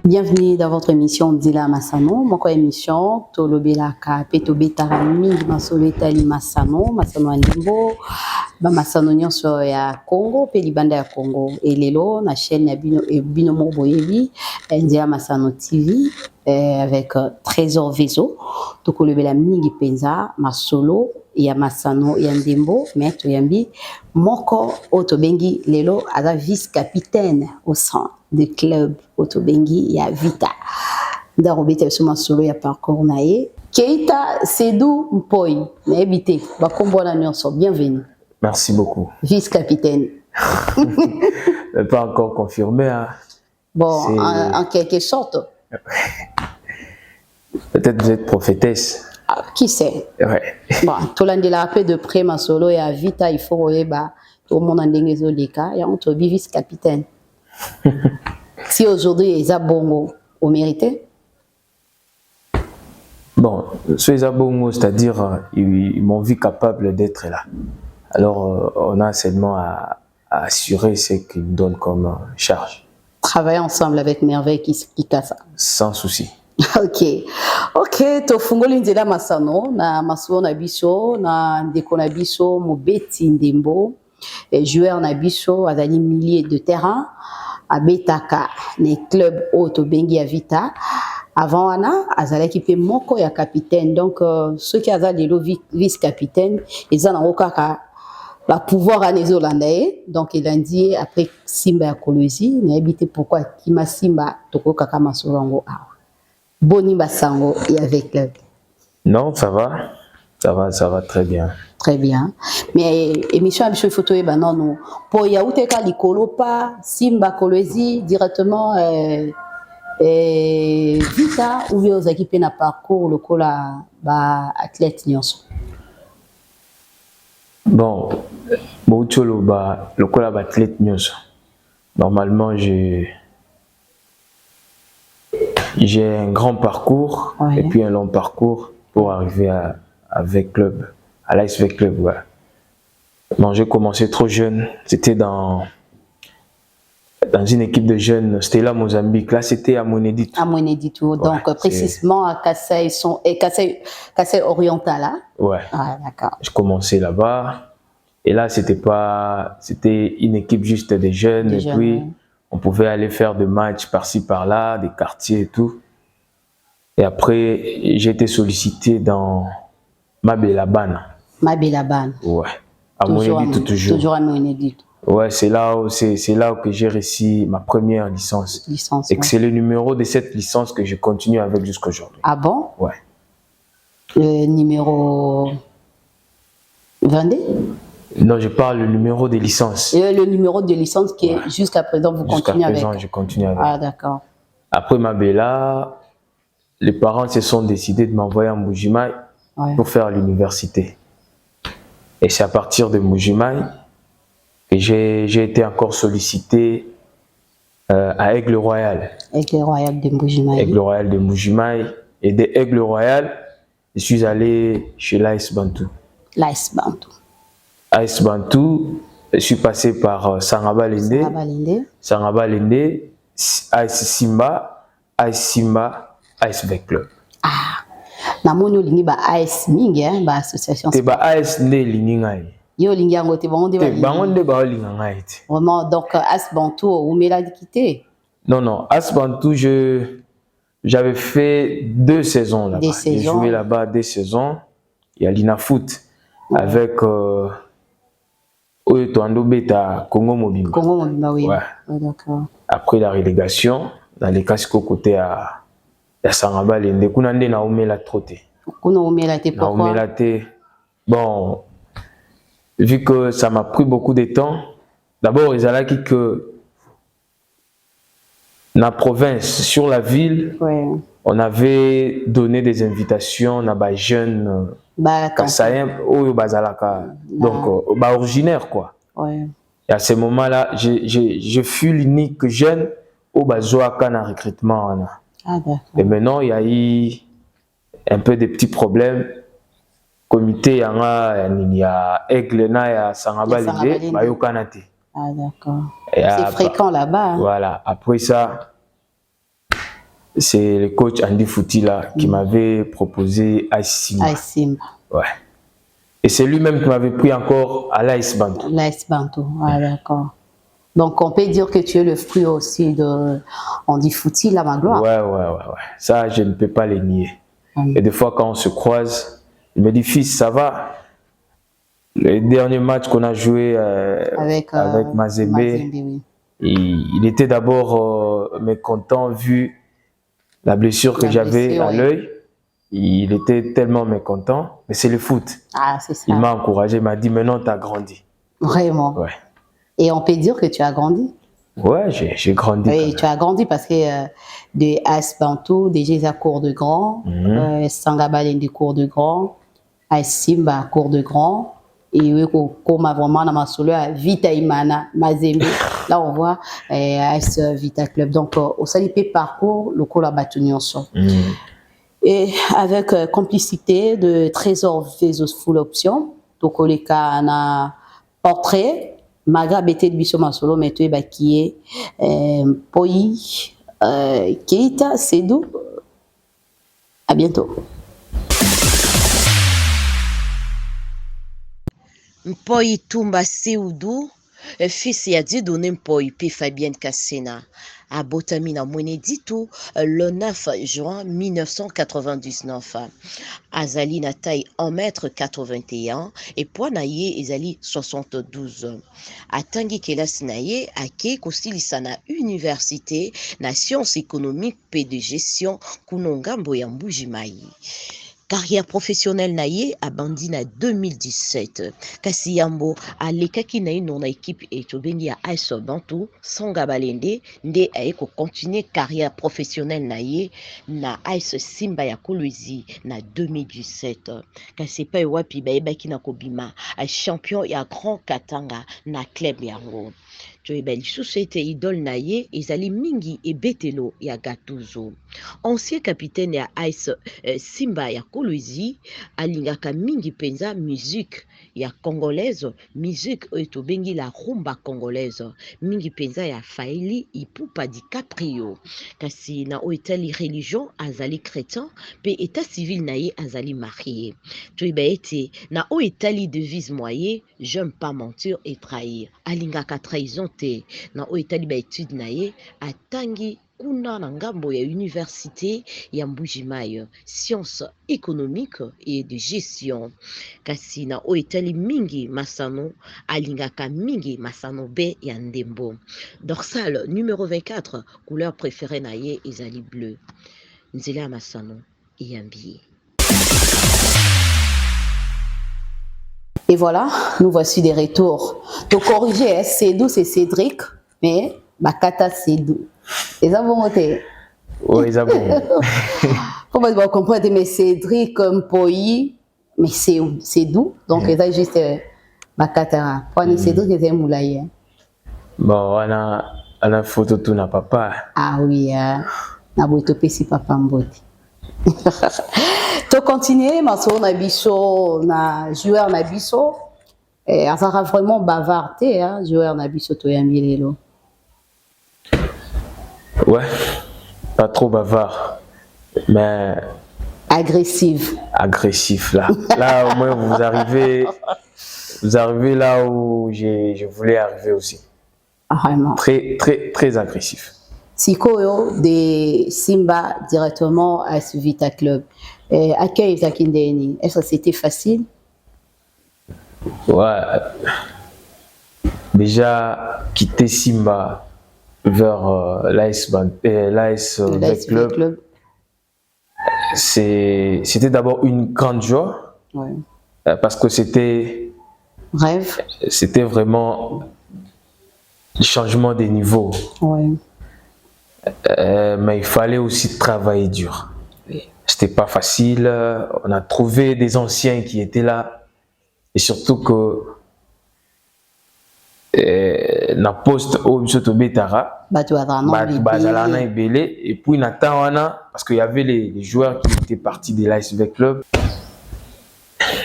Bienvenue dans votre émission Ndila Masano. Moko émission tolobelaka pe tobetaka mingi masolo etali Masano andimbo ba Masano nyonso ya Congo pe libanda ya Congo elelo na chaîne ya bino mo boyebi Ndila Masano TV avec Trésor Vezo tokolobela mingi penza masolo ya Masano ya ndimbo mais toyambi moko otobengi lelo aza vice-capitaine au sein de club Otobengi ya Vita. Ndarobete suma solo ya parcours nae. Keita Sedou Mpoi, na habité. Bakombo na nyonso, bienvenue. Merci beaucoup. Vice-capitaine. Pas encore confirmé. Hein. Bon, en quelque sorte. Peut-être vous êtes prophétesse. Ah, qui sait? Ouais. Bon, tout le monde a appelé de près ma solo ya Vita, il faut tout le monde a ndenge leka et on te vice-capitaine. Si aujourd'hui ils ont bongo, au mérité? Bon, ceux ils ont bongo, c'est-à-dire ils m'ont vu capable d'être là. Alors on a seulement à assurer ce qu'ils me donnent comme charge. Travailler ensemble avec merveille qui casse. Sans souci. Ok, to fungoli Ndila Masano na masuo na biso na ndeko na biso mobeti ndembo joueur na biso azali milieu de terrain abetaka ne club Otobengi ya Vita avant wana azalaki pe moko ya capitaine donc ceux qui azali lelo vice capitaine ils en ont kaka la pouvoir à les Hollandais donc il a dit après Simba ya Kolwezi na habité pourquoi kima Simba toko kaka masolongo awa boni basango et avec club. Non, ça va très bien. Très bien. Mais émission à Bichou Photo et non. Pour Yaouteka Likolopa, Simba Kolwezi, directement Vita, ou bien aux équipes na parcours, le cola, athlète nyonso. Bon, le cola athlète nyonso. Normalement, j'ai un grand parcours et puis un long parcours pour arriver avec club. À l'ASV Club, ouais. Bon, j'ai commencé trop jeune. C'était dans une équipe de jeunes. C'était là, Mozambique. Là, c'était à Mweneditu. À Mweneditu. Ouais, donc, précisément à Kassai Oriental, là. Ouais. Ah, d'accord. Je commençais là-bas. Et là, c'était une équipe juste des jeunes. Et puis, on pouvait aller faire des matchs par-ci, par-là, des quartiers et tout. Et après, j'ai été sollicité dans Mabelaban. Mabelaban. Ouais. À Mweneditu toujours. Toujours à Mweneditu. Ouais, c'est là où j'ai réussi ma première licence. Et que c'est le numéro de cette licence que je continue avec jusqu'à aujourd'hui. Ah bon? Ouais. Le numéro 22? Non, je parle le numéro de licence. Et le numéro de licence qui est jusqu'à présent, vous continuez avec? Jusqu'à présent, je continue avec. Ah, d'accord. Après Mabela, les parents se sont décidés de m'envoyer à Mbujimayi pour faire l'université. Et c'est à partir de Mbujimayi que j'ai été encore sollicité à Aigle Royal. Aigle Royal de Mbujimayi. Aigle Royal de Mbujimayi. Et de Aigle Royal, je suis allé chez l'AS Bantou. L'AS Bantou. AS Bantou, je suis passé par Sangaba Lende. Sangaba Lende, AS Simba, ASV Club. Ah, namono lingi ba AS mingi ba association. Te ba AS ne lingi ngai. Yo lingi yango te bango de ba. Te bango de ba lingi ngai te. Vraiment donc AS Bantou ou mela quitté. Non, AS Bantou j'avais fait 2 saisons là-bas. J'ai joué là-bas 2 saisons. Il y a l'Ina Foot avec Oyotoando Beta Congo Mobimba. Congo Mobimba, oui. Ouais. D'accord. Après la relégation, dans les casques côté à Sangaba Lende, kuna nde na omela troté. Kuna omela te pourquoi? Na omela te. Bon, vu que ça m'a pris beaucoup de temps, d'abord ils allaient que dans la province, sur la ville, on avait donné des invitations à des jeunes Kassaïens, donc originaires quoi. Ouais. Et à ce moment-là, je fus l'unique jeune au Bazoaka dans le recrutement. Ah, et maintenant, il y a eu un peu de petits problèmes. Comité, il y a Aigle, il y a Sangaba Lende, Bayokanate. Ah, d'accord. C'est fréquent là-bas. Hein. Voilà. Après ça, c'est le coach Andy Fouti là qui m'avait proposé AS Simba. AS Simba. Ouais. Et c'est lui-même qui m'avait pris encore à l'AS Bantou. L'AS Bantou, ah, d'accord. Donc on peut dire que tu es le fruit aussi de Andy Fouti, la Magloire. Ouais. Ça, je ne peux pas les nier. Et des fois, quand on se croise, il me dit, fils, ça va? Le dernier match qu'on a joué avec Mazembe, oui. il était d'abord mécontent vu la blessure que j'avais à l'œil. Il était tellement mécontent, mais c'est le foot. Ah, c'est ça. Il m'a encouragé, il m'a dit, maintenant, tu as grandi. Vraiment? Ouais. Et on peut dire que tu as grandi? Ouais, j'ai grandi. Oui, tu as grandi parce que de AS Bantou, déjà ils ont cours de grand, Sangabalen de cours de grand, AS Simba cours de grand, et oui, comme vraiment dans ma solo, Vita Imana, Mazembe, là on voit AS Vita Club. Donc, au salipé parcours, le cours la Batunion. Et avec complicité de Trésor Vezos Full Option, donc les cas on a portrait. Maga bete de biso masolo metwe bakie Poi Keita Sedou. À bientôt. Mpoi Tumba Seoudou, fils ya Dieudonné Mpoi P. Fabienne Kassena, à Botamina Mweneditou, le 9 juin 1999. Azali na taille 1m81 et poids naye ezali 72. Atangi kelas naye ake kosilisa na université na sciences économiques et de gestion kunongambo ya Mbujimayi. Carrière professionnelle naye abandi na 2017. Kasi yambo alekaki na ino na équipe etobengi ya AS Bantou Sangabalende nde aeko continuer carrière professionnelle naye na AS Simba ya Kolwezi na 2017. Kasi pa wapi bayebaki na kobima champion ya Grand Katanga na club yango. Joëbel Soussete idole naye ezali mingi ebetelo ya Gatuzo. Ancien capitaine ya AS Simba ya Kolwezi alingaka mingi penza musique ya congolaise, musique etobengi la rumba congolaise, mingi penza ya Faili Ipupa DiCaprio. Kasi na oitali religion azali chrétien pe état civil naye azali marié. Joëbel na oitali devise moye, j'aime pas mentir et trahir. Alingaka trahison te na oitali ba étude naye atangi kuna na ngambo ya université ya Mbujimayi, sciences économiques et de gestion. Kasi na oitali mingi masano alingaka mingi masano be ya ndembo. Dorsal numéro 24, couleur préférée naye ezali bleu. Nzela masano yambi. Et voilà, nous voici des retours. Te corriger, Cédou c'est Cédric, mais Bakata Cédou. Et ça vous montez? Oui, ça bon. Comment vous comprenez, mais Cédric Mpoi, mais c'est doux. Donc, c'est juste Bakata. Pour Cédric, c'est Moulaye. Bon, on a photo tout na papa. Ah oui, na boito pesi papa mboti. To continuer, maso na biso na joueur na biso. Et ça vraiment bavardé, hein, joueur na biso to yamilelo. Ouais, pas trop bavard, mais agressif. Agressif là. Là au moins vous arrivez là où je voulais arriver aussi. Vraiment. Très agressif. Sikoyo de Simba directement à ce Vita Club. Accueil Zakindeni, est-ce que c'était facile? Ouais. Déjà quitter Simba vers l'AS Club, c'était d'abord une grande joie, ouais. Parce que c'était vraiment le changement des niveaux, ouais. Mais il fallait aussi travailler dur, oui. C'était pas facile, on a trouvé des anciens qui étaient là et surtout que na poste au biso betara bazalana ebele et puis na tawana parce qu'il y avait les joueurs qui étaient partis de l'ASV Club.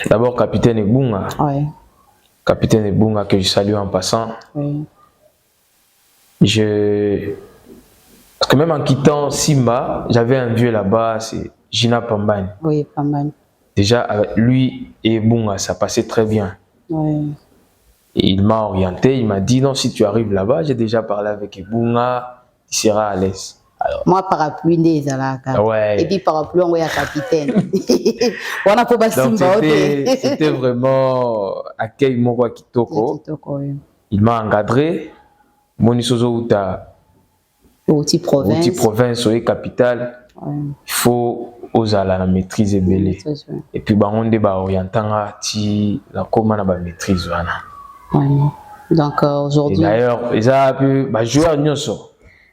D'abord capitaine Ebunga, ouais. Capitaine Ebunga que je salue en passant, oui. Parce que même en quittant Simba, j'avais un vieux là-bas, c'est Gina Pambane. Oui, Pambane. Déjà, avec lui et Bunga, ça passait très bien. Oui. Et il m'a orienté, il m'a dit non, si tu arrives là-bas, j'ai déjà parlé avec Bunga, tu seras à l'aise. Alors, moi, parapluie des alaka. Ouais. Et puis parapluie, on voit capitaine. On a pas donc c'était vraiment accueil Moko Kitoko. Oui. Il m'a encadré. Monisozo Uta. Outil province. Outil province, oui, capitale. Ouais. Il faut oser la maîtrise belé. Et puis, on débat orientant ti la comment la maîtrise. Ouais. Donc aujourd'hui. Et d'ailleurs, ils ont pu jouer nyonso.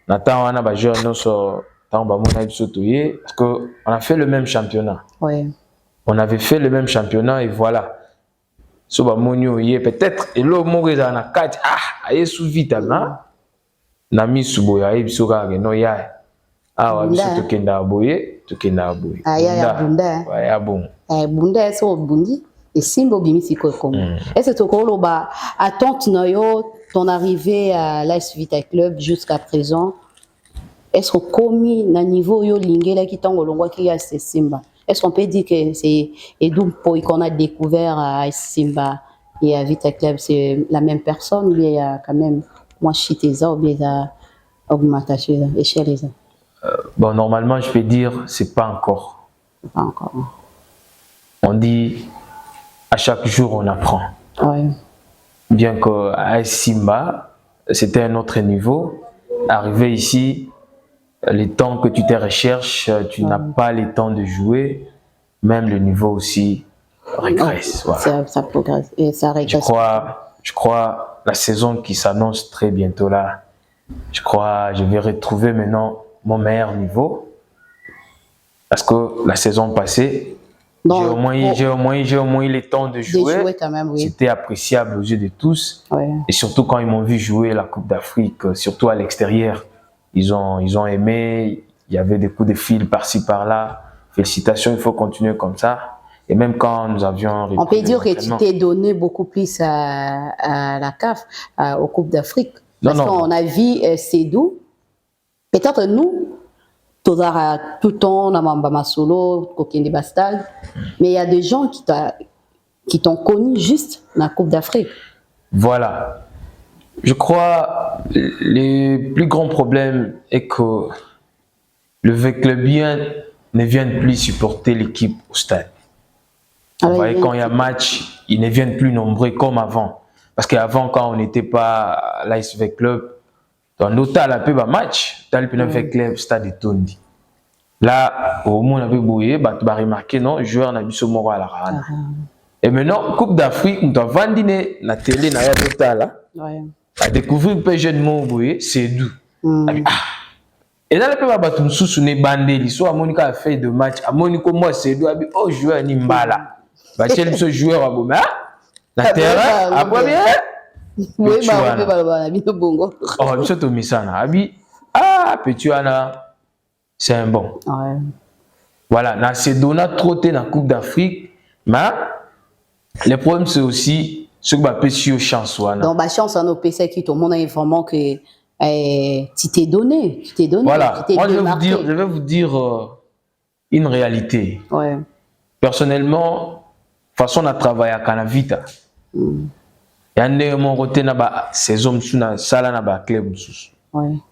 Nathan on a joué nyonso. Tant ba mona bisotoye parce que on a fait le même championnat. Ouais. On avait fait le même championnat et voilà. So ba monio yé peut-être et l'eau mourir na 4 aye sous vite na mi suboya e bisoka no ya. Wa biso tokenda boye. Ya bunda. Ouais, ya bon. Bunda so bundi et simbo bimisi ko Congo. Est-ce que to ba attente na yo ton arrivée à l'AS Vita Club jusqu'à présent? Est-ce qu'on commis na niveau yo lingela qui tango longwa qui a Simba? Est-ce qu'on peut dire que c'est et donc pour qu'on a découvert à Simba et à Vita Club c'est la même personne ou bien il y a quand même moi chiteza ou bien ça augmentation échelle ça? Bon normalement je peux dire c'est pas encore. Pas encore. On dit à chaque jour on apprend. Ouais. Bien que à Simba c'était un autre niveau, arrivé ici le temps que tu te recherches, tu n'as pas le temps de jouer, même le niveau aussi régresse. Voilà. Ça progresse et ça régresse. Je crois la saison qui s'annonce très bientôt là, je crois je vais retrouver maintenant mon meilleur niveau parce que la saison passée, j'ai au moins eu le temps de jouer. Quand même, oui. C'était appréciable aux yeux de tous. Ouais. Et surtout quand ils m'ont vu jouer la Coupe d'Afrique, surtout à l'extérieur. Ils ont aimé, il y avait des coups de fil par-ci par-là. Félicitations, il faut continuer comme ça. Et même quand nous avions... On peut dire que tu t'es donné beaucoup plus à la CAF, aux Coupes d'Afrique. Parce qu'on a vu Sédou. Peut-être nous, tout le temps, on a Mamba Solo, Kokende Bastag. Mais il y a des gens qui t'ont connu juste dans la Coupe d'Afrique. Voilà. Je crois le plus grand problème est que le clubien ne viennent plus supporter l'équipe au stade. Vous voyez, quand il y a match, ils ne viennent plus nombreux comme avant. Parce qu'avant, quand on n'était pas à l'ASV Club, dans l'hôtel, un peu de match, dans le club, stade de Tondi. Là, au moins, on avait bouillé, tu vas remarquer, non, joueur n'a pas mort à la rana. Et maintenant, Coupe d'Afrique, on doit vendre la télé, dans l'hôtel. À découvrir un peu jeune mot, c'est doux. Et là, le peuple va sous les bandés, soit Monica a fait de match, à Monica, moi, c'est doux, oh, joueur Nimbala. Bah, quel ce joueur à Bouma? La terre, à quoi bien? Oui, bah, bongo. Oh, je suis au Missana. Abi, Petuana, c'est un bon. Voilà, dans ces données trop dans la Coupe d'Afrique, mais le problème, c'est aussi ce que je suis chance. Donc, ma chance en OPC qui tout le monde a vraiment que tu t'es donné. Voilà, moi je vais vous dire une réalité. Ouais. Personnellement, façon à travailler à Canavita. Il y a un côté na saison na sala na ba club.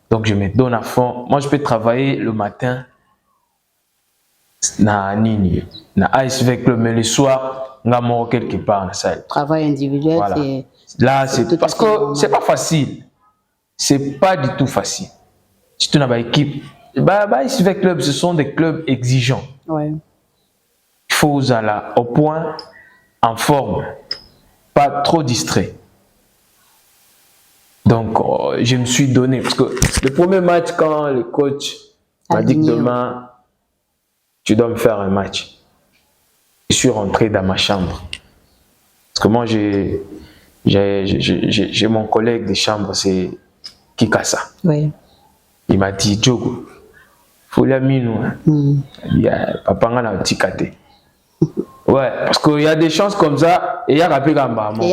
Donc je me donne à fond. Moi je peux travailler le matin na nini na ASV Club, mais le soir nga mo quelque part na salle. Travail individuel, voilà. Là c'est parce que c'est pas facile. C'est pas du tout facile. Si tu n'as pas équipe, ASV Club ce sont des clubs exigeants. Ouais. Il faut aller au point, en forme, pas trop distrait. Donc je me suis donné parce que le premier match quand le coach m'a dit que demain tu dois me faire un match. Je suis rentré dans ma chambre. Parce que moi, j'ai mon collègue de chambre, c'est Kikasa. Oui. Il m'a dit, Djogo, il faut la mine. Il y a papa n'a pas tikate. Ouais, parce qu'il y a des chances comme ça, et il y a rappelé Gamba. Et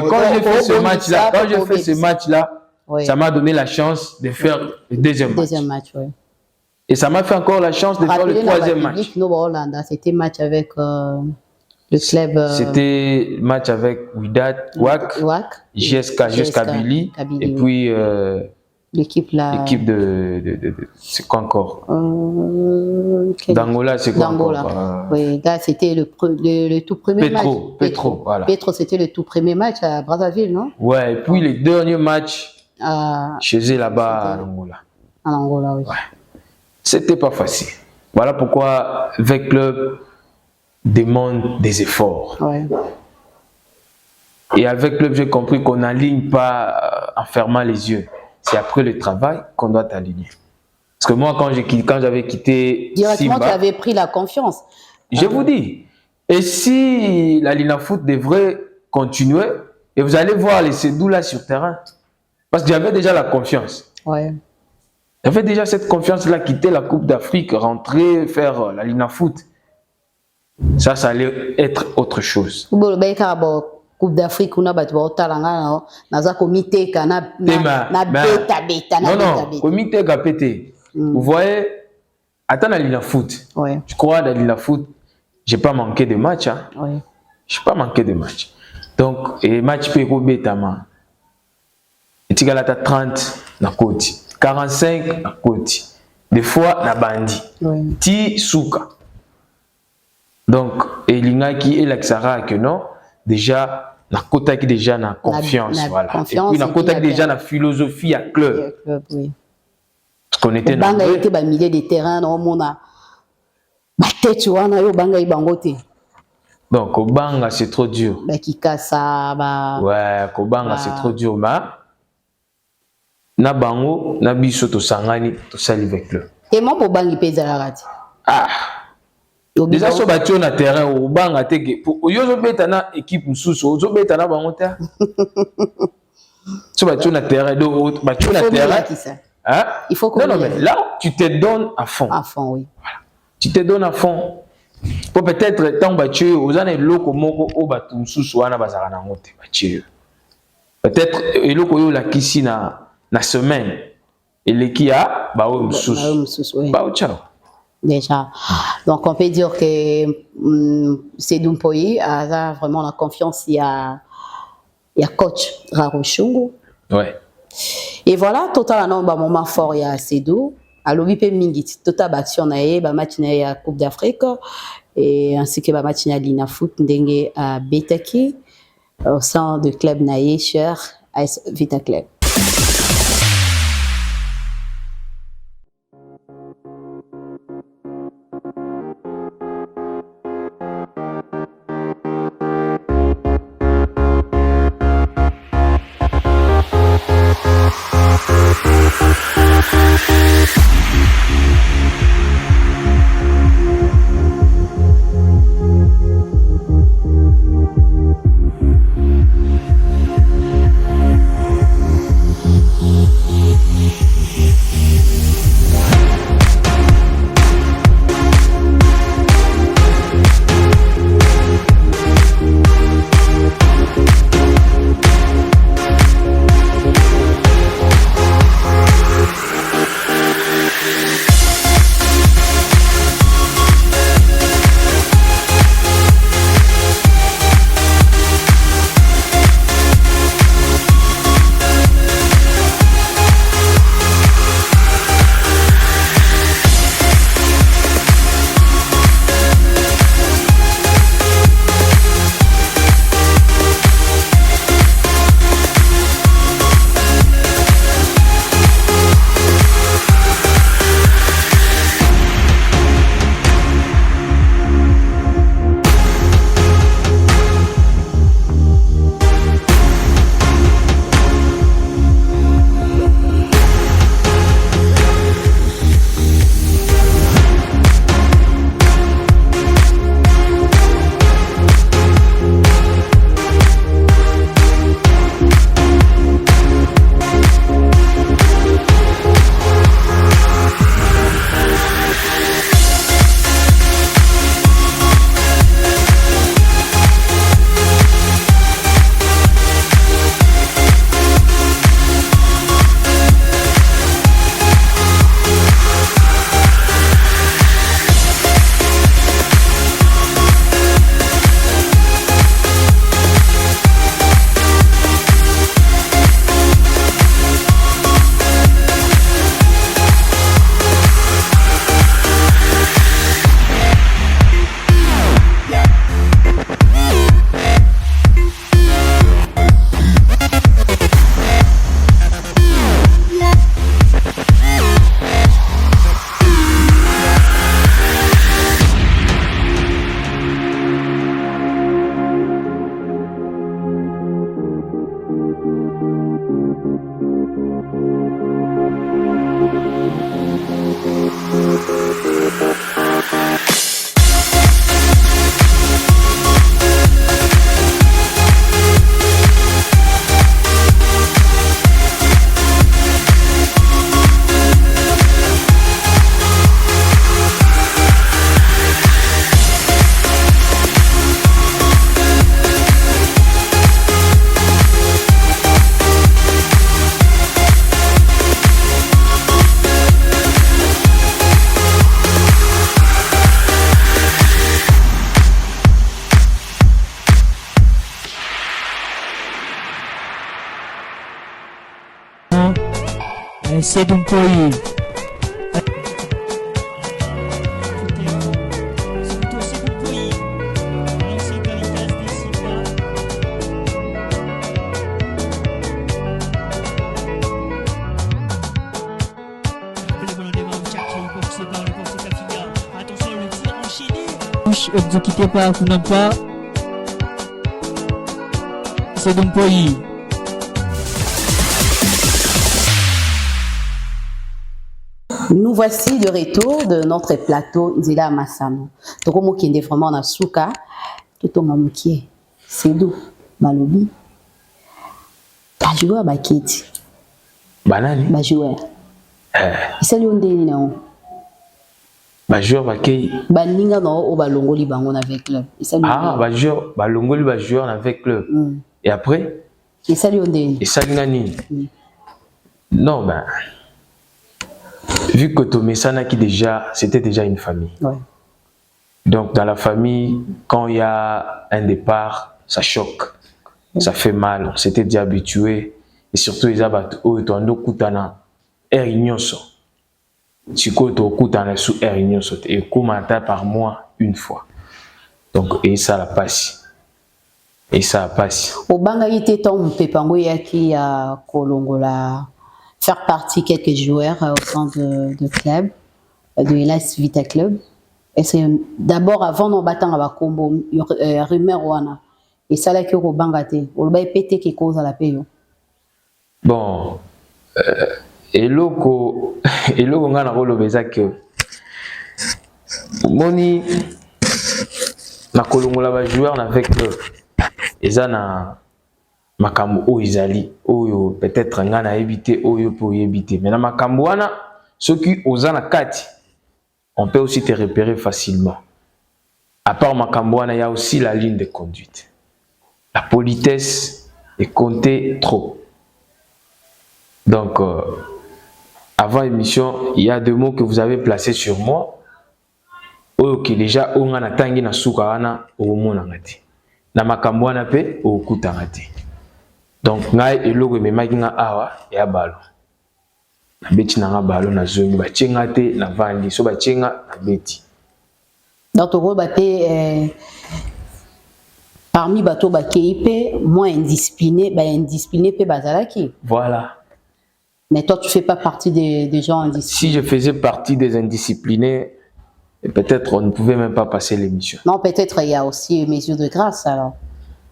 quand j'ai fait ce match-là, Oui. Ça m'a donné la chance de faire le deuxième match. Oui. Et ça m'a fait encore la chance de faire le troisième match. C'était match avec le club. C'était match avec Wydad, WAC, JS Kabylie, et puis l'équipe de c'est quoi encore d'Angola, c'est quoi encore oui, là c'était le tout premier match. Petro, voilà. Petro, c'était le tout premier match à Brazzaville, non? Ouais, et puis les derniers matchs chez eux là-bas en Angola. En Angola, oui. Ouais. C'était pas facile. Voilà pourquoi avec club demande des efforts. Ouais. Et avec club, j'ai compris qu'on n'aligne pas en fermant les yeux. C'est après le travail qu'on doit aligner. Parce que moi, quand j'avais quitté directement, Simba, tu avais pris la confiance. Je vous dis, et si la Lina Foot devrait continuer, et vous allez voir les Sédou là sur terrain, parce que j'avais déjà la confiance. Ouais. J'avais déjà cette confiance-là, quitter la Coupe d'Afrique, rentrer, faire la Lina Foot. Ça allait être autre chose. Coupe d'Afrique, on a battu au Talanga, naza comité kana na beta non, comité kapete. Vous voyez, attends la Lina Foot. Ouais. Je crois dans la Lina Foot, j'ai pas manqué de match. Hein. Ouais. J'ai pas manqué de match. Donc, et match péro betama. Et tu as 30 na côté, 45 na côté. Des fois na bandi. Ouais. Ti souka. Donc, et l'ingaki et l'axara que non, déjà na kota qui déjà na confiance, voilà. Confiance, et puis na kota qui déjà na philosophie à club. Oui. Parce qu'on était dans le banga milieu de terrain, non mona. Batete wana yo banga ibangote. Donc au banga c'est trop dur. Ba kikasa ba. Ouais, au banga c'est trop dur ma. Na bango na biso to sangani to sali avec club. Et moi pour bangi pesa la rati. Ah. Déjà sur battu na terrain au banga teke pour yozo beta na équipe mususu ozo beta na bango ta. Sur battu na terrain do battu na terrain. Hein? Il faut non, mais là tu te donnes à fond. À fond, oui. Voilà. Tu te donnes à fond. Pour peut-être tant battu aux années loko moko au batu mususu wana bazara na ngote battu. Peut-être eloko yo la kisi na semaine et les qui a ba o mususu. Ba o ciao. Déjà. Donc, on peut dire que Sédou Mpoyi a vraiment la confiance. Il y a coach Raro Chungu. Ouais. Et voilà, total, un moment fort, il y a Sédou. À l'OBP Mingit, total, action, il y a match à Coupe d'Afrique. Et ainsi que match à Lina Foot, Ndengue à Betaki, au sein du club Naïe, cher AS Vita Club. C'est donc pour lui. Ne quittez pas, vous n'êtes pas. C'est donc pour lui. Nous voici de retour de notre plateau Nzila Massano. Tokomo qui est vraiment na souka, tout on mamukie. C'est doux, malobi. Ba joueur ba kiti. Banani? Ba joueur. C'est lui on deni non. Ba joueur ba kei. Ba ninga no o ba longoli bango avec club. Ah, ba joueur, ba longoli ba joueur avec club. Et après? Et ça lui on deni. Et ça ngani? Non, ben vu que Tomesana qui déjà, c'était déjà une famille. Ouais. Donc dans la famille, quand il y a un départ, ça choque, ça fait mal. On s'était déjà habitué. Et surtout, ils avaient autant kutana erignoso. Si koto kutana sous erignoso et commenta par mois une fois. Donc et ça la passe. Et ça passe. Au banga ite ton pepango yaki à Kolongola. Faire partie quelques joueurs au sein de club, de Elas Vita Club. Et c'est d'abord avant nos battants à Bakombo, rumeur wana. Et ça là que au bangate, au bas pété qui cause à la paye. Bon, et loko ngana rolo beza que moni na kolongola ba joueur avec ezana makambo o izali oyo peut-être ngana éviter oyo pour éviter mais na makambo wana ceux qui ozana kati on peut aussi te repérer facilement. À part makambo wana il y a aussi la ligne de conduite. La politesse est comptée trop. Donc avant l'émission, il y a deux mots que vous avez placés sur moi. Oyo déjà o ngana tangi na suka wana o mona ngati. Na makambo wana pe o kutangati. Donc ngai eloko memaki nga awa ya balo na beti na nga balo na zongi ba tchenga te na vandi so ba tchenga na beti. Donc to ba te parmi bato ba keipe moins indiscipliné pe bazalaki. Voilà. Mais toi tu fais pas partie des gens indisciplinés. Si je faisais partie des indisciplinés, peut-être on ne pouvait même pas passer l'émission. Non, peut-être il y a aussi mesure de grâce alors.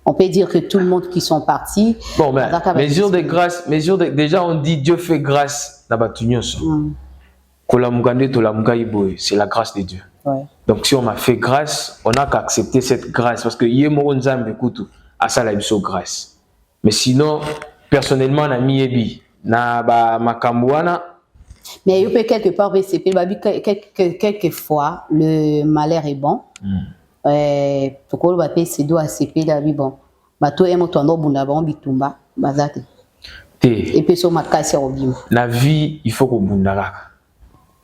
On peut dire que tout le monde qui sont partis. Bon, ben, mesure de grâce, déjà on dit Dieu fait grâce dans Batunyoso. C'est la grâce de Dieu. Ouais. Donc si on m'a fait grâce, on n'a qu'à accepter cette grâce parce que Yemo Nzambe kutu à ça la grâce. Mais sinon, personnellement, on a mis Ebi na ba makambuana. Mais il peut quelque part quelquefois le malheur est bon. Pourquoi le bapé c'est doit CP la vie bon. Bato emo tondo bunda bon bitumba bazate. Et puis sur ma casse robim. La vie, il faut qu'on bundara.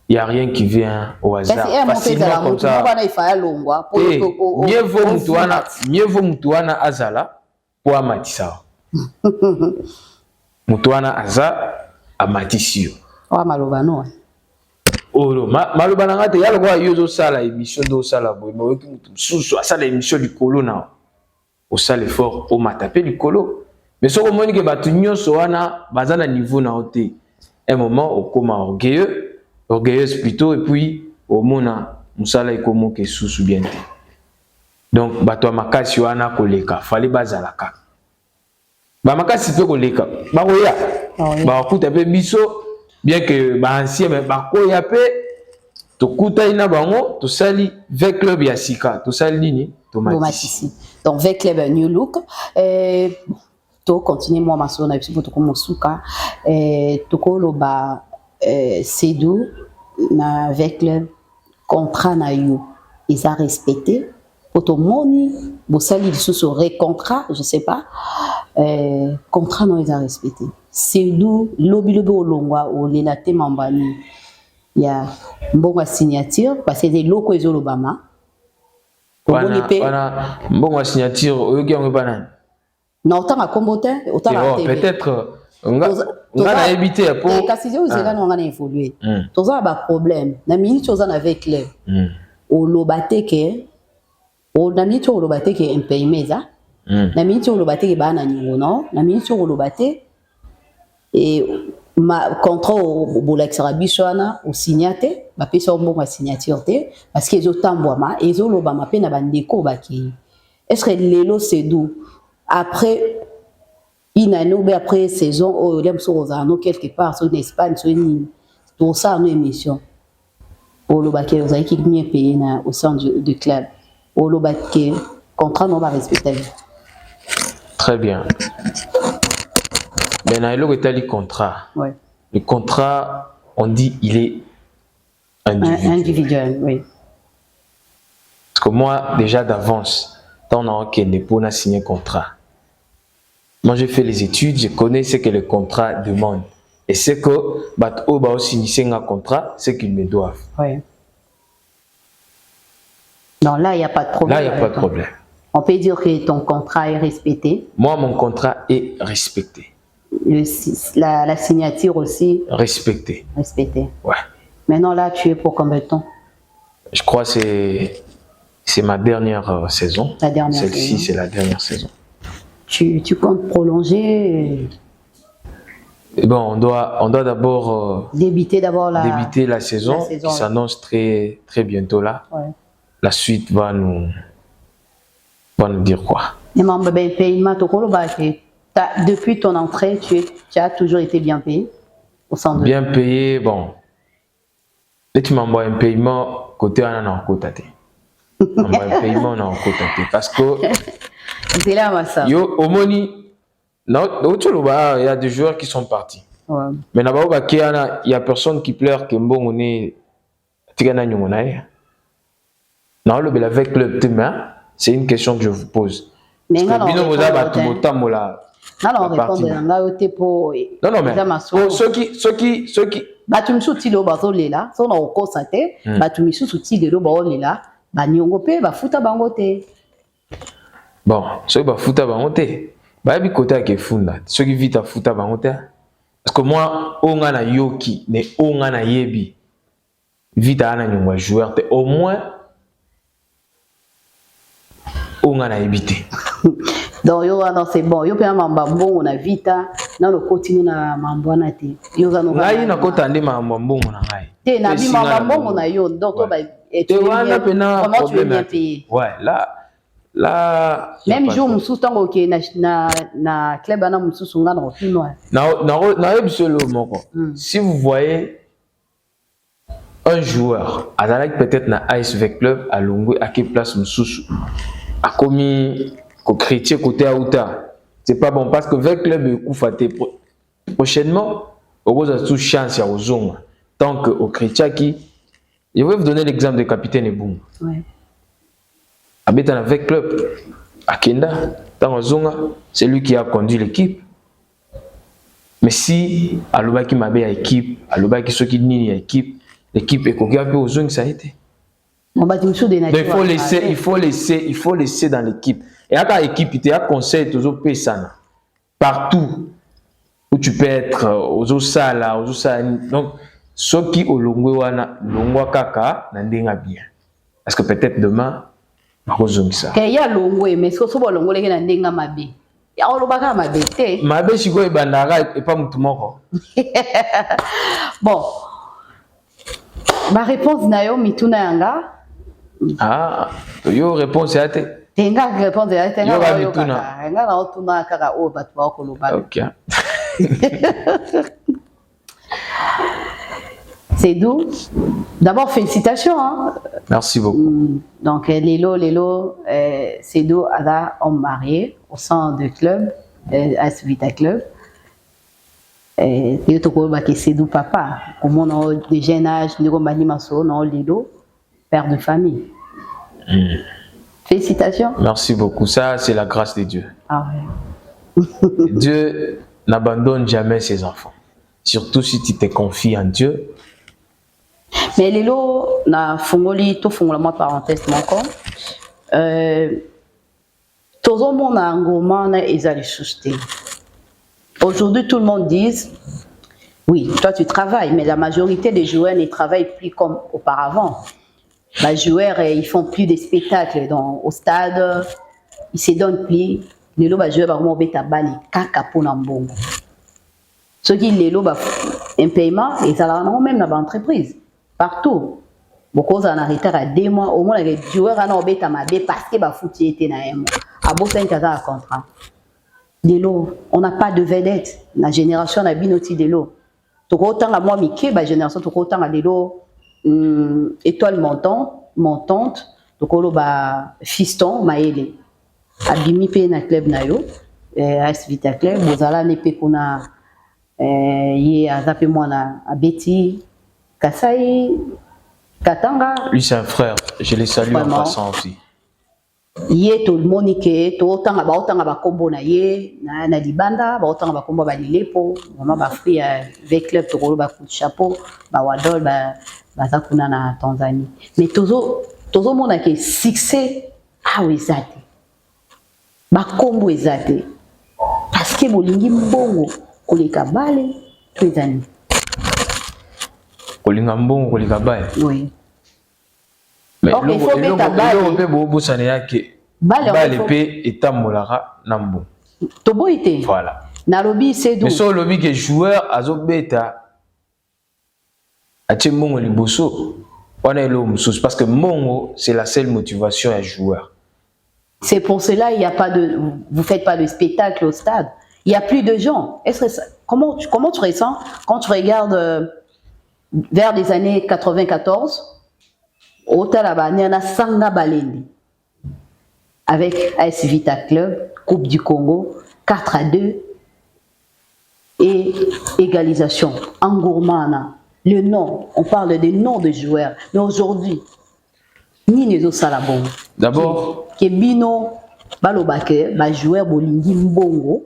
Il n'y a rien qui vient au hasard. Facilement comme ça. Mieux vaut mutuana azala pour amatisa. Mutuana aza amatisio. Oh malobano. Oh malobana ngate yalo kwa yozo sala émission do sala boy mais qui mutu susu sala émission du colo na. Au sale effort au matape du colo. Mais ce moment que batu nyonso wana bazana niveau na ote. Un moment au coma orgueilleuse plutôt et puis au mona musala ikomo ke susu bien. Donc bato makasi wana koleka fallait bazalaka. Ba makasi pe koleka. Ba koya. Ba kuta pe biso bien que ba ancien mais ba koya pe to kuta ina bango to sali avec club ya sika to sali nini to matisi. Donc avec club New Look to continuer moi ma sona puis to comme suka to ko ba Cédou na avec le contrat na yo ils a respecté pour moni bo sali sous contrat je sais pas contrat non ils a respecté Cédou lobi olongwa o lelate mambani ya mbongo signature parce que des locaux ezolobama wana mbongo signature oyoki yango banane non autant à combotin autant peut-être On a évité pour. Kasi je vous ai on a évolué. Tous a ba problème. Na minute tous avec les. Au lobate ke au na minute au lobate ke impayé ça. Na minute au lobate ke ba na niveau non. Na minute au lobate et ma contrat au bolex rabishwana au signaté ba pesa au bon signature té parce que ils tamboa ma et zo loba ma pe na bandeko ba ki. Est-ce que lelo c'est d'où après une année ou après saison au l'aime sur Rosano quelque part sur l'Espagne sur une pour ça une émission au lobaké vous avez qui bien payé au sein du club au lobaké contrat non va respecter. Très bien. Maintenant il y a le contrat. Ouais. Le contrat on dit il est individuel, oui. Parce que moi déjà d'avance tant on a qu'un époux n'a signé contrat. Moi, j'ai fait les études, je connais ce que le contrat demande. Et c'est que, Bato va aussi signer un contrat, c'est qu'ils me doivent. Oui. Non, là, il n'y a pas de problème. Là, il n'y a pas de problème. On peut dire que ton contrat est respecté. Moi, mon contrat est respecté. La signature aussi. Respecté. Respecté. Ouais. Maintenant, là, tu es pour combien de temps? Je crois que c'est ma dernière saison. La dernière saison. Celle-ci, c'est la dernière saison. Tu comptes prolonger? Et bon, on doit d'abord débuter la saison qui s'annonce très, très bientôt là. Ouais. La suite va nous dire quoi? Depuis ton entrée, tu as toujours été bien payé au centre. Bien payé, bon. Et tu m'envoies un paiement côté un côté. Un paiement en côté parce que c'est là ça. Yo omoni non, il y a des joueurs qui sont partis. Ouais. Mais là-bas il y a personne qui pleure que bon on est tigana nyongonaye. Non, avec le demain, c'est une question que je vous pose. Mais non, mais non, mais ceux qui batumi sutilo bazolela so na okosa te batumi sutilo baolela banyongo pe bafuta bango te. Bon, ceux qui bafuta bango te babi côté ke funda ceux qui vite futa bango te parce que moi onga na yoki ne onga na yebi vite ana nyongo joueur te au moins onga na ebité. Donc yo non c'est bon yo pe mamba mbongo na vita na lo continue na mambwana te yo za no ngai na kota ndi mamba mbongo na ngai te na bi mamba mbongo na yo donc to ba et comment tu es bien payé. Ouais, là même jour mususu tango ke na club ana mususu nga na opino na ebiselo moko. Si vous voyez un joueur azalaki peut-être na ASV Club à Longwe à quelle place mususu a commis ko chrétien côté Aouta, c'est pas bon parce que avec club Koufaté prochainement on a toute chance à Ozonga tant que au chrétien qui je vais vous donner l'exemple de capitaine Eboum. Ouais. Habitant avec club à Kenda dans Ozonga, c'est lui qui a conduit l'équipe. Mais si alobaki mabe à équipe, alobaki ceux qui ni équipe, l'équipe est coquille un peu Ozonga ça a été. Donc, il faut laisser dans l'équipe. Et à ta équipe, il y a un conseil toujours paysan. Partout où tu peux être, aux salles, donc, ceux qui au longo kaka n'andinga bien. Parce que peut-être demain, il y a longo, mais ce que ce longo les gens n'andinga mabe. Ya olobaka mabe te. Mabe siko e bandara et pas mutumoko. Bon. Ma réponse nayo mituna yanga. Ah, yo réponse à te. Tenga réponse à te. Tenga yo kaka. Tenga na otuna kaka o batu ba kolobaka. OK. C'est doux. D'abord félicitations hein. Merci beaucoup. Donc Lelo c'est doux ada homme marié au sein du club AS Vita Club. Et to ko ba ke c'est doux papa. Comme on a de jeune âge ndiko mbani maso na Lelo père de famille. Félicitations. Merci beaucoup. Ça, c'est la grâce de Dieu. Ah ouais. Dieu n'abandonne jamais ses enfants. Surtout si tu te confies en Dieu. Mais Lelo, na fungoli, to fungola moi parenthèse encore. Tozo mona ngoma na ezali susté. Aujourd'hui, tout le monde dit, oui, toi tu travailles, mais la majorité des joueurs ne travaillent plus comme auparavant. Les joueurs, ils font plus de spectacles au stade, ils se donnent plus. Les joueurs vont mettre à balle, caca pour l'embongo. Ceux qui les un paiement, ils allons même dans l'entreprise, partout. Beaucoup en arrêté à 2 mois, au moins les joueurs en ont bête à ma parce que le foot était dans un mois. À beau 5 ans à contrat. On n'a pas de vedette. La génération a bien aussi de l'eau. Tout autant à moi, Mickey, la génération, tout autant à de l'eau, étoile montante, tout autant fiston, maëlé. Abimi pe na club na yo, AS Vita Club, bozala ne pe kuna ye azape mwana abeti Kasai Katanga. Lui c'est un frère, je les salue en passant aussi. Ye to monique to otanga ba kombo na ye na libanda ba otanga ba kombo ba lilepo vraiment ba free avec club to ba coup de chapeau ba wadol ba za kuna na Tanzanie. Mais tozo mona ke succès awezate. Bakombo ezate parce que bolingi mbongo koleka bale twezani kolinga mbongo koleka bale oui mais il faut mettre bale pe bo bosana yake bale pe etamolaka na mbongo to boité voilà na lobby c'est mais so lobby que joueur azobeta atie mbongo liboso wana elo mususu parce que mbongo c'est la seule motivation à joueur. C'est pour cela il y a pas de vous faites pas de spectacle au stade. Il y a plus de gens. Est-ce que comment tu ressens quand tu regardes vers les années 94 au Talabani na Sanga Balendi avec AS Vita Club, Coupe du Congo 4-2 et égalisation en Gourmana. Le nom, on parle des noms de joueurs, mais aujourd'hui ni les autres salabons. D'abord, Kebino balobake ba joueur bolingi mbongo.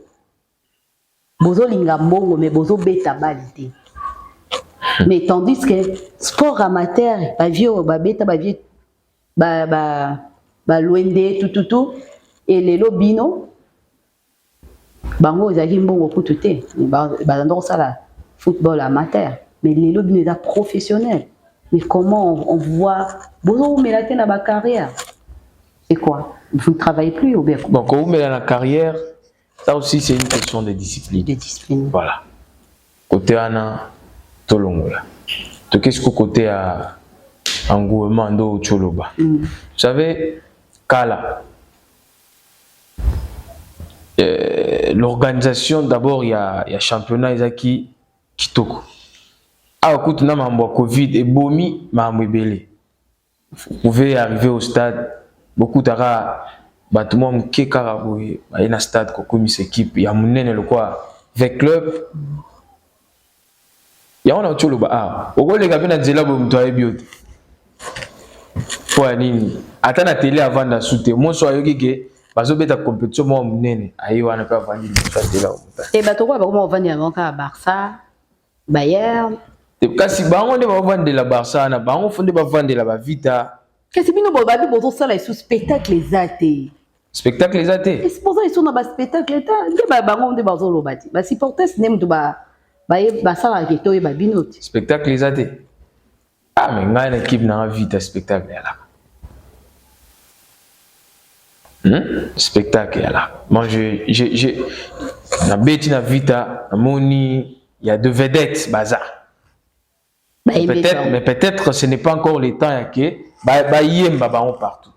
Bozo linga mbongo mais bozo beta balité. Mais tandis que sport amateur, ba vieux ba beta ba vieux ba loende tout et les lobino bango ezaki mbongo kututé. Ba ndoko sala football amateur, mais les lobino est professionnel. Mais comment on voit bozo melaté na ba carrière? C'est quoi? Vous ne travaillez plus au Berco. Bon, quand vous mettez dans la carrière, ça aussi c'est une question de discipline. De discipline. Voilà. Côté Anna, Tolongola. Qu'est-ce que côté à engouement de Choloba? Vous savez, Kala, l'organisation, d'abord, il y a championnat Isaki Kitoko. Ah, écoute, na mambo Covid et Bomi, mambo Belé. Vous pouvez arriver au stade, beaucoup d'ara, battement qui caraboué, il y a un stade comme une équipe, il y a mon le quoi, avec club. Il y a un autre chose, ah, au les gars, ils ont dit là, ils pour nini ata na télé avant de souter moi so ayoki ke bazo beta compétition mo munene ayi wana pa vandi so télé et bato quoi ba comment vandi avant ka Barça Bayern kasi bango nde ba vandi la Barça na bango fonde ba vandi la ba Vita kasi bino ba bi bozo sala sous spectacle ezate et c'est pour ça ils sont dans ba spectacle eta nde ba bango nde bazo lobati ba supporters nem to ba sala ke to e ba binoti spectacle ezate ah mais ngai na équipe na Vita spectacle là. Spectacle là. Moi j'ai na beti na Vita moni il y a deux vedettes bazar. Mais peut-être ce n'est pas encore le temps que ba yemba ba on partout.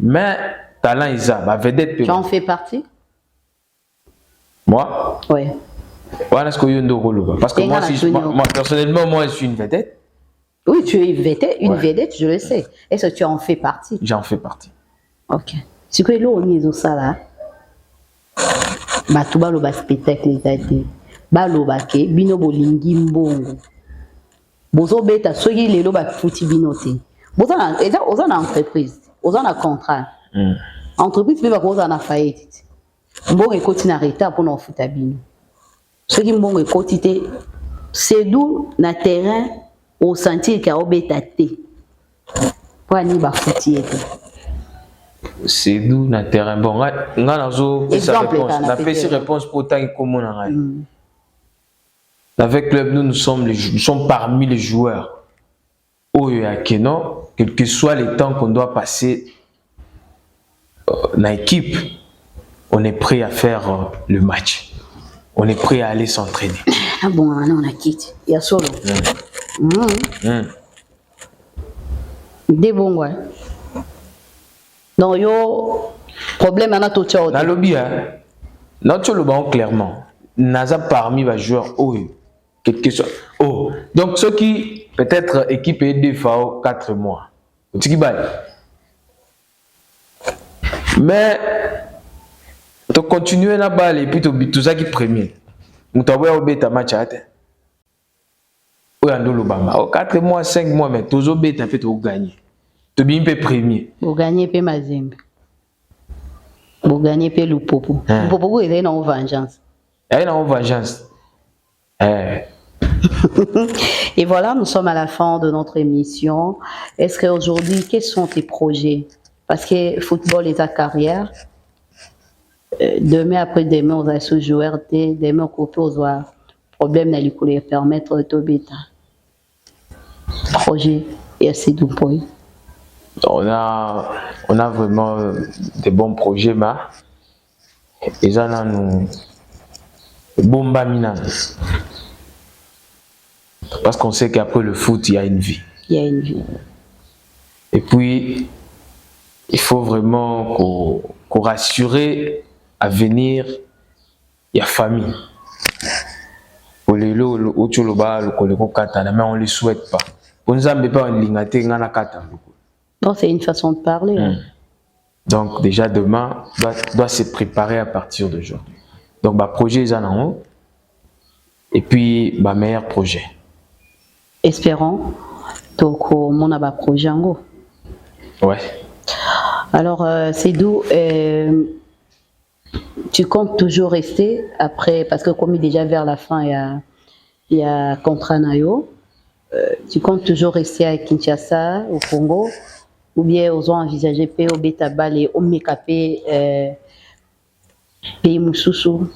Mais talent isa ba vedette. Tu en fais partie? Moi? Oui. Voilà ce que yondo rolo parce que moi personnellement moi je suis une vedette. Oui, tu es une vedette, je le sais. Est-ce que tu en fais partie? J'en fais partie. Ok. Ce que l'on est au sala, tu vas le spectacle ezate, baloba ke bino bolingi mbongo. Bozo beta soki lelo ba futi binote. Bozo na entreprise, bozo na contrat. Entreprise be ba bozo na faillite. Mbongo ekoti na retard pour na futa bino. Soki mbongo ekoti te, c'est d'où na terrain au sentir qu'il y a obétaté. Pour aller ba futi ete. C'est d'où na terrain bon réponse pour tant comme on. Avec club nous sommes parmi les joueurs. Quel que soit les temps qu'on doit passer dans l'équipe, on est prêt à faire le match. On est prêt à aller s'entraîner. Ah bon, on a quitté. Il y a solo. Des bons ouais. Donc yo problème à notre tour. Dans le lobby notre lobby clairement. Naza parmi les joueurs quelque chose. Donc ceux qui peut-être équipe est 2 fois 4 mois. Mais tu continues la balle et puis tout ça qui premier. Nous t'avons bêta match à terre. Ou en Lobamba. 4 mois, 5 mois, mais tu as bêta fait tu gagner. Tu bien peu premier. Vous gagnez peu Mazembe. Vous gagnez peu Lupopo. Lupopo il est dans vengeance. Il est dans vengeance. Et voilà, nous sommes à la fin de notre émission. Est-ce qu'aujourd'hui, quels sont tes projets? Parce que football est ta carrière. Demain, après-demain, on va se jouer. Demain, on peut avoir problème dans les permettre de bêta. Projet et assez de points. On a vraiment des bons projets, mais ils en ont bon bamina. Parce qu'on sait qu'après le foot, il y a une vie. Il y a une vie. Et puis, il faut vraiment qu'on rassure à venir, il y a famille. Pour les lots, mais on ne les souhaite pas. On ne nous pas en ligne. Non, c'est une façon de parler. Donc, déjà demain, doit se préparer à partir d'aujourd'hui. Donc, ma projet est en haut. Et puis, ma meilleur projet. Espérons que mon a projet en haut. Ouais. Alors, c'est d'où tu comptes toujours rester après, parce que comme déjà vers la fin, il y a contrat Nayo. Tu comptes toujours rester à Kinshasa, au Congo, ou bien aux ont envisagé au Betabal et au Mekapé, pays Moussoussou?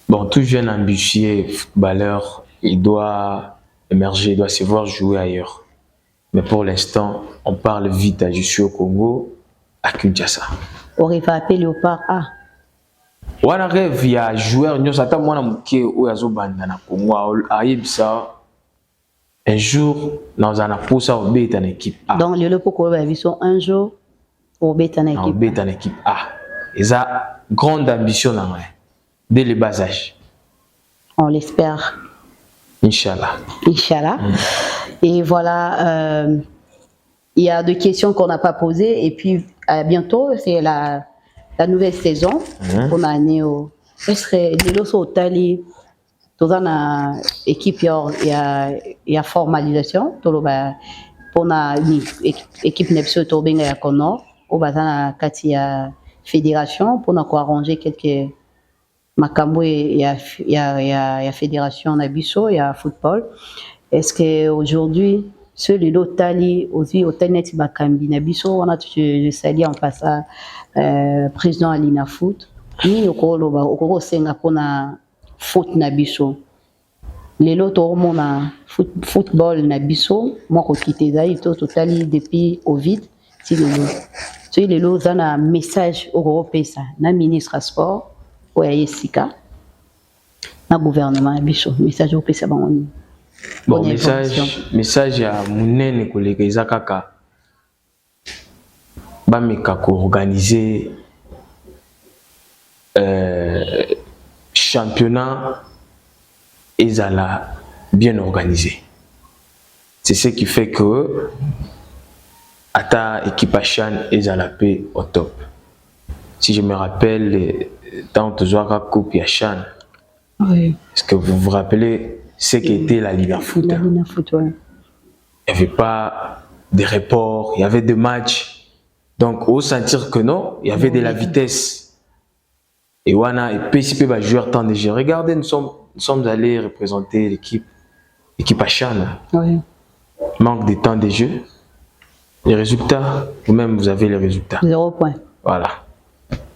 Bon, tout jeune ambitieux footballeur, il doit émerger, il doit se voir jouer ailleurs. Mais pour l'instant, on parle vite à je suis au Congo, à Kinshasa. On va appeler Léopard A. On a rêve, il y a joueur, nous attendons moi qui est au Bandana Congo, à Ibsa. Un jour, nous allons pousser au B en équipe A. Donc, le Lopo va vivre un jour au B en équipe A. Au B en équipe A. Ils ont grande ambition dès le bas âge. On l'espère. Inch'Allah. Inch'Allah. Et voilà, il y a deux questions qu'on n'a pas posées. Et puis, à bientôt, c'est la nouvelle saison. On a né au. Ce serait les lots au Tali. Dans une équipe, il y a formalisation. Pour une équipe Nepso Torbinga ya Kono, au bazan à fédération, pour nous arranger quelques makambo il y a fédération Nabiso, il y a football. Est-ce que aujourd'hui ceux les lotali aussi au Tenet Bakambi Nabiso, on a je salue en passant président Alina Foot, ni au Kolo senga pona foot Nabiso. Les lotos mon football Nabiso, moi ko quitter ça il totali depuis Covid, si les lots ont un message européen ça, na ministre sport ou à Yesika, na gouvernement Nabiso, message européen ça bon. Bon message à munene collègue Isakaka. Ba meka ko organiser championnat ezala bien organisé. C'est ce qui fait que ata équipe à Chan ezala paix au top. Si je me rappelle tant Zouara Coupe à Chan. Oui. Est-ce que vous vous rappelez ce qu'était la Liga Foot? La Liga Foot, oui. Il n'y avait pas de reports, il y avait des matchs. Donc, au sentir que non, il y avait de la vitesse. Et Wana et PCP va jouer tant de jeux. Regardez, nous sommes allés représenter l'équipe à Chan. Oui. Manque de temps de jeu. Les résultats, vous-même, vous avez les résultats. 0 point. Voilà.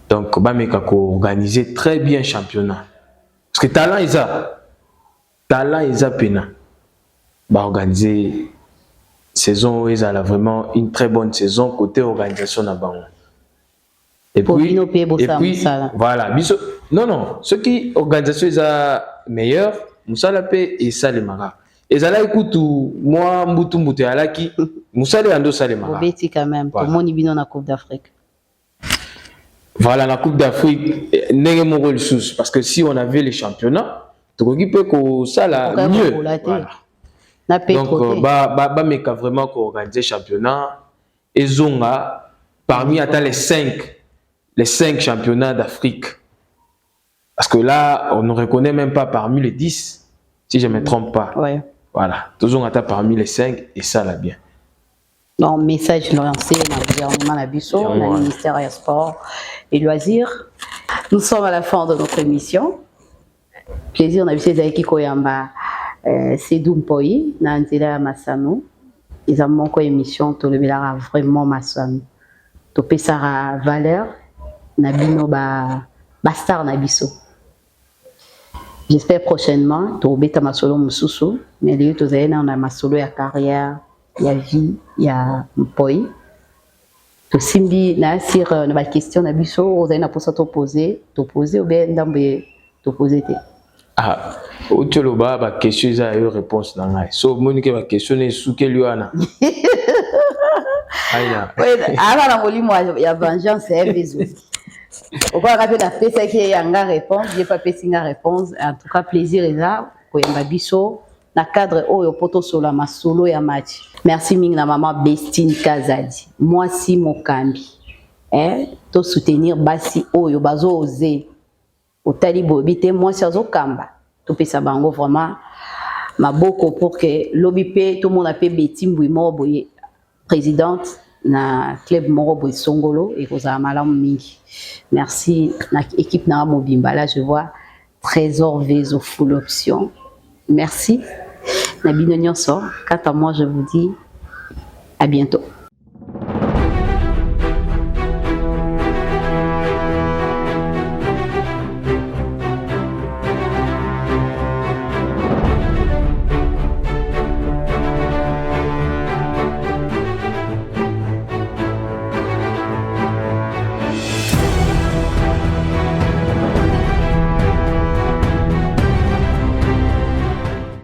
Donc, Bameka organiser très bien championnat. Parce que talent, ils ont pena. Organiser saison, ils ont vraiment une très bonne saison côté organisation à Bango. Et puis, voilà. Non, ce qui organisation est meilleur, Moussala P et Salemara. Et ça là, écoute, moi, Mbutu Alaki, Moussala Ando Salemara. Bobeti quand même, tout le monde est bien dans la Coupe d'Afrique. Voilà, la Coupe d'Afrique, n'est mon rôle sous. Parce que si on avait les championnats, tu peux que ça là mieux. Voilà. Donc, meka vraiment qu'on organise championnat. Et Zonga, parmi les 5 championnats d'Afrique. Parce que là, on ne reconnaît même pas parmi les 10, si je ne me trompe pas. Ouais. Voilà, toujours parmi les 5, et ça là bien. Donc, message lancé dans le gouvernement Nabiso, dans le ministère des Sports et Loisirs. Nous sommes à la fin de notre émission. Plaisir, Nabiso Zaiki Koyamba, Sedou Mpoyi, Nanzela Massano. Ils ont mon émission, tout le monde vraiment Massano. Tout le Sara valeur, Nabino Bastar Nabiso. J'espère prochainement, tu vas ma solo Moussoussou, mais les autres années, on a ma solo ya carrière, ya vie, ya Mpoyi. Tu simbi na sur na question na biso, vous avez na posa t'opposer ou bien ndambe t'opposer te. Ah, au tcholoba ba question ça eu réponse na ngai. So monique ba question ne souke liwana. Aïna. Oui, ala na molimo ya vengeance et besoin. Au cas où la pesa qui est en réponse, j'ai pas pesé une réponse. En tout cas, plaisir est là. Koyamba biso na cadre oyo poto solo ma solo ya match. Merci ming na maman Bestine Kazadi. Moi si Mokambi. To soutenir basi oyo bazo oser. Au talibo bité moi si azo kamba. To pesa bango vraiment maboko pour que l'obipé tout le monde appelle Betty Mbouimo boye présidente na club moro boy songolo et koza malamu mingi. Merci na équipe na Mobimba là je vois Trésor Vezo full option. Merci. Na bino nyonso, quant à moi je vous dis à bientôt.